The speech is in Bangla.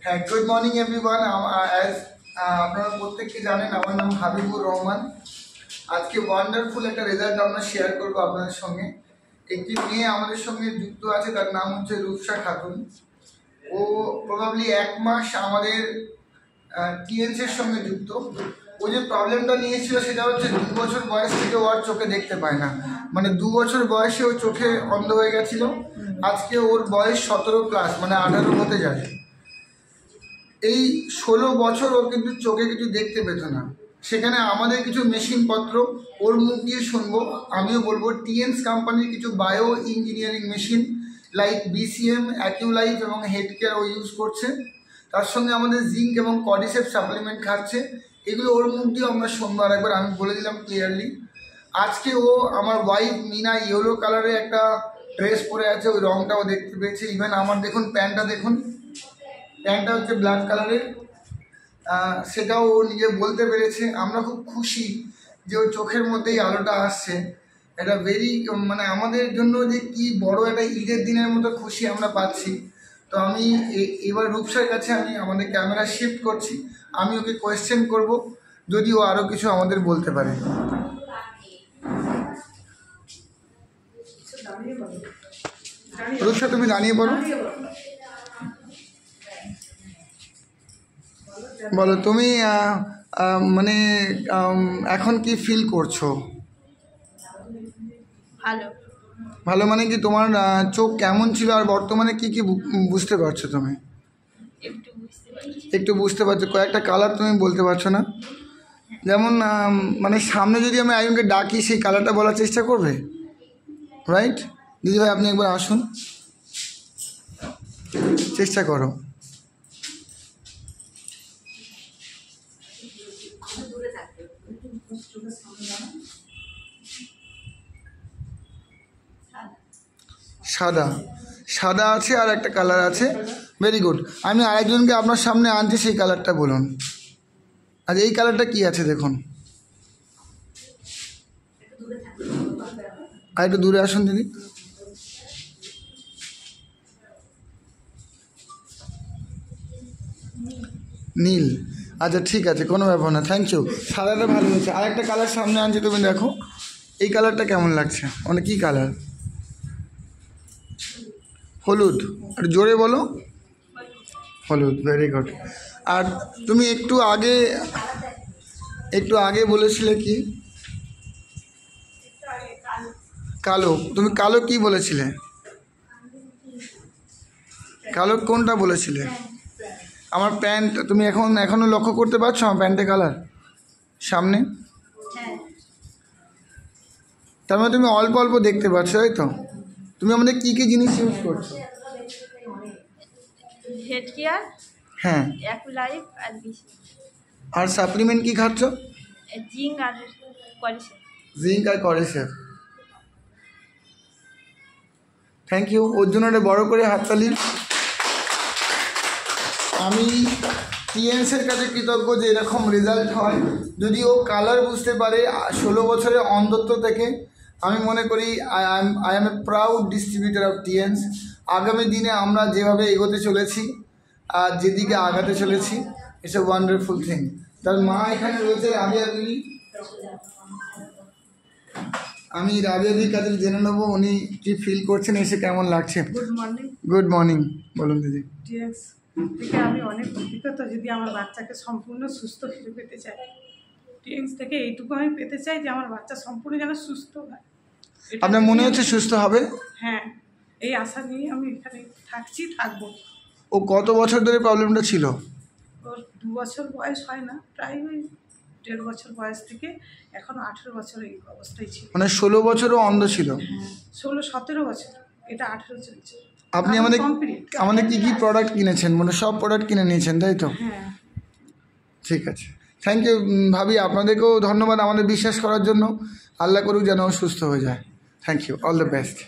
হ্যাঁ, গুড মর্নিং এভরিওয়ান। আপনারা প্রত্যেককে জানেন আমার নাম হাবিবুর রহমান। আজকে ওয়ান্ডারফুল একটা রেজাল্ট আমরা শেয়ার করবো আপনাদের সঙ্গে। একটি মেয়ে আমাদের সঙ্গে যুক্ত আছে, তার নাম হচ্ছে রূপসা খাতুন। ও প্রবাবলি 1 মাস আমাদের টিএনসের সঙ্গে যুক্ত। ও যে প্রবলেমটা নিয়েছিল সেটা হচ্ছে 2 বছর বয়স থেকে ওর চোখে দেখতে পায় না, মানে 2 বছর বয়সে ও চোখে অন্ধ হয়ে গেছিল। আজকে ওর বয়স 17+, মানে 18 হতে যায়। এই 16 বছর ও কিন্তু চোখে কিছু দেখতে পেত না। সেখানে আমাদের কিছু মেশিনপত্র ওর মুখ দিয়ে শুনবো। আমিও বলবো টিএনস কোম্পানির কিছু bio engineering machine like BCM, Aculife এবং হেড কেয়ার ও ইউজ করছে। তার সঙ্গে আমাদের জিঙ্ক এবং কডিসেপ সাপ্লিমেন্ট খাচ্ছে। এগুলো ওর মুখ দিয়ে আমরা শুনবো। আর একবার আমি বলে দিলাম ক্লিয়ারলি, আজকে ও আমার ওয়াইফ মিনা ইয়েলো কালারের একটা ড্রেস পরে আছে, ওই রঙটাও দেখতে পেয়েছে। ইভেন আমার দেখুন প্যান্টটা, দেখুন প্যান্টটা হচ্ছে ব্ল্যাক কালারের, সেটাও ও নিজে বলতে পেরেছে। আমরা খুব খুশি যে ওর চোখের মধ্যেই আলোটা আসছে। এটা ভেরি, মানে আমাদের জন্য যে কি বড় একটা ঈদের দিনের মতো খুশি আমরা পাচ্ছি। তো আমি এবার রূপসার কাছে আমি আমাদের ক্যামেরা শিফট করছি। আমি ওকে কোয়েশ্চেন করব, যদি ও আরও কিছু আমাদের বলতে পারে। রূপসা, তুমি দাঁড়িয়ে পড়ো। বলো তুমি মানে এখন কি ফিল করছো? ভালো। ভালো মানে কি, তোমার চোখ কেমন ছিল আর বর্তমানে কি কি বুঝতে পারছো তুমি? একটু বুঝতে পারছো। কয়েকটা কালার তুমি বলতে পারছো না? যেমন মানে সামনে যদি আমি একজনকে ডাকি, সেই কালারটা বলার চেষ্টা করবে, রাইট? দিদিভাই আপনি একবার আসুন, চেষ্টা করো। সাদা, সাদা আছে আর একটা কালার আছে। Very good. আমি আরেকজনকে আপনার সামনে আনছি, সেই কালারটা বলুন। আর এই কালারটা কি আছে দেখুন। আর একটু দূরে আসুন দিদি। নীল, আচ্ছা ঠিক আছে, কোনো ব্যাপার না, থ্যাংক ইউ। সাদাটা ভালো হয়েছে। আরেকটা কালার সামনে আনছি, তুমি দেখো এই কালারটা কেমন লাগছে। মানে কী কালার? হলুদ। আর জোরে বলো। হলুদ, ভেরি গুড। আর তুমি একটু আগে বলেছিলে কি? কালো। তুমি কালো কি বলেছিলে? কালো কোনটা বলেছিলে? আমার প্যান্ট। তুমি এখনো লক্ষ্য করতে পারছো আমার প্যান্টের কালার সামনে? তার মানে তুমি অল্প অল্প দেখতে পাচ্ছ, তাই তো? তুমি আমাদের কী কী জিনিস ইউজ করছো? হেড কেয়ার, হ্যাঁ, অ্যাকুলাইফ আর বিসিএম। আর সাপ্লিমেন্ট কি খাচ্ছ? জিঙ্ক আর কডিসেপ। জিঙ্ক আর কডিসেপ। Thank you. ওর জন্য একটা বড় করে হাততালি। আমি টিএনসের কাছে কৃতজ্ঞ যে এরকম রেজাল্ট হয়। যদি ও কালার বুঝতে পারে 16 বছরের অন্ধত্ব থেকে, আমি মনে করি I M a proud distributor of টিএনস। আগামী দিনে আমরা যেভাবে এগোতে চলেছি আর যেদিকে আগাতে চলেছি, ইটস এ ওয়ান্ডারফুল থিং। তার মা এখানে রয়েছে, রাবিয়া দিদি। আমি রাবিয়া দিদির কাছে জেনে নেবো উনি কি ফিল করছেন, এসে কেমন লাগছে। Good morning. গুড মর্নিং, বলুন দিদি। টিএক্স থেকে আমি অনেক অভিজ্ঞতা, যদি আমার বাচ্চাকে সম্পূর্ণ সুস্থ ফিরে পেতে চাই, টিএক্স থেকে এইটুকু আমি পেতে চাই যে আমার বাচ্চা সম্পূর্ণ যেন সুস্থ হয়। আপনার মনে হচ্ছে সুস্থ হবে? হ্যাঁ, এই আশা নিয়ে আমি এখানে থাকবো। ও কত বছর ধরে প্রবলেমটা ছিল? ওর 2 বছর বয়স হয় না, প্রায় ওই 1.5 বছর বয়স থেকে এখন 18 বছর এই অবস্থায় ছিল। মানে 16 বছরও অন্ধ ছিল? হ্যাঁ, 16-17 বছর, এটা 18 চলছে। আপনি আমাদের কি প্রোডাক্ট কিনেছেন? মানে সব প্রোডাক্ট কিনে নিয়েছেন, তাই তো? হ্যাঁ, ঠিক আছে, থ্যাংক ইউ ভাবি। আপনাদেরকেও ধন্যবাদ আমাদের বিশ্বাস করার জন্য। আল্লাহ করুক যেন সুস্থ হয়ে যায়। Thank you, all the best.